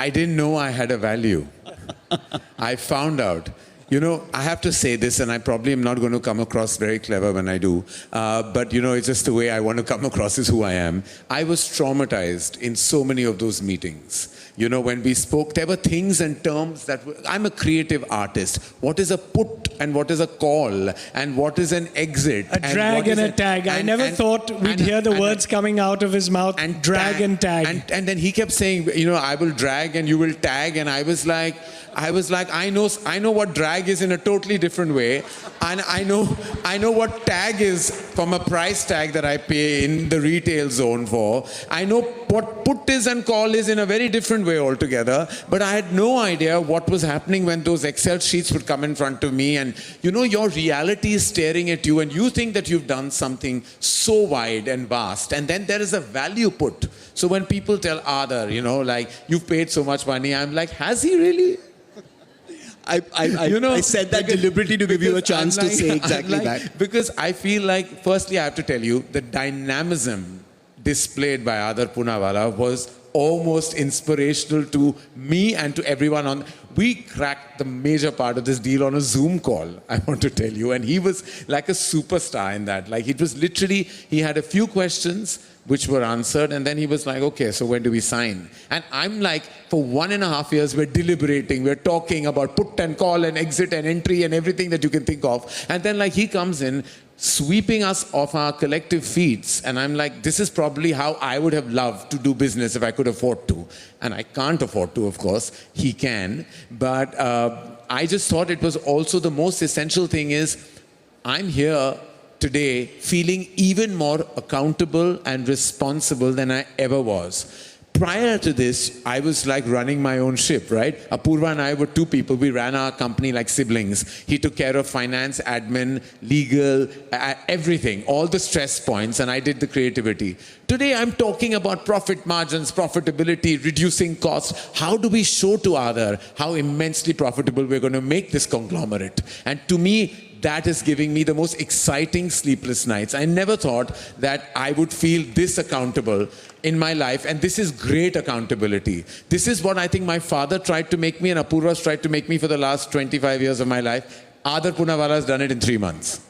I didn't know I had a value. I found out. You know, I have to say this, and I probably am not going to come across very clever when I do, but you know, it's just the way I want to come across is who I am. I was traumatized in so many of those meetings. You know, when we spoke, there were things and terms that I'm a creative artist. What is a put and what is a call and what is an exit? A drag and a tag. I never thought we'd hear the words coming out of his mouth. And drag and tag. And then he kept saying, you know, I will drag and you will tag. And I was like, I know what drag is in a totally different way, and I know what tag is from a price tag that I pay in the retail zone for. I know what put is and call is in a very different way altogether, but I had no idea what was happening when those Excel sheets would come in front of me, and you know, your reality is staring at you and you think that you've done something so wide and vast, and then there is a value put. So when people tell Aadar, you know, like, you've paid so much money, I'm like, has he really? I said that deliberately to give you a chance to say exactly that. Because I feel like, firstly, I have to tell you, the dynamism displayed by Aadar Poonawalla was almost inspirational to me and to everyone on. We cracked the major part of this deal on a Zoom call, I want to tell you. And he was like a superstar in that. Like, it was literally, he had a few questions which were answered, and then he was like, okay, so when do we sign? And I'm like, for 1.5 years, we're deliberating, we're talking about put and call and exit and entry and everything that you can think of. And then like he comes in, sweeping us off our collective feet. And I'm like, this is probably how I would have loved to do business if I could afford to. And I can't afford to, of course. He can. But I just thought it was also the most essential thing is, I'm here today feeling even more accountable and responsible than I ever was. Prior to this, I was like running my own ship, right? Apurva and I were two people. We ran our company like siblings. He took care of finance, admin, legal, everything, all the stress points, and I did the creativity. Today, I'm talking about profit margins, profitability, reducing costs. How do we show to Aadar how immensely profitable we're going to make this conglomerate? And to me, that is giving me the most exciting sleepless nights. I never thought that I would feel this accountable in my life, and this is great accountability. This is what I think my father tried to make me and Apurva's tried to make me for the last 25 years of my life. Aadar Poonawalla has done it in 3 months.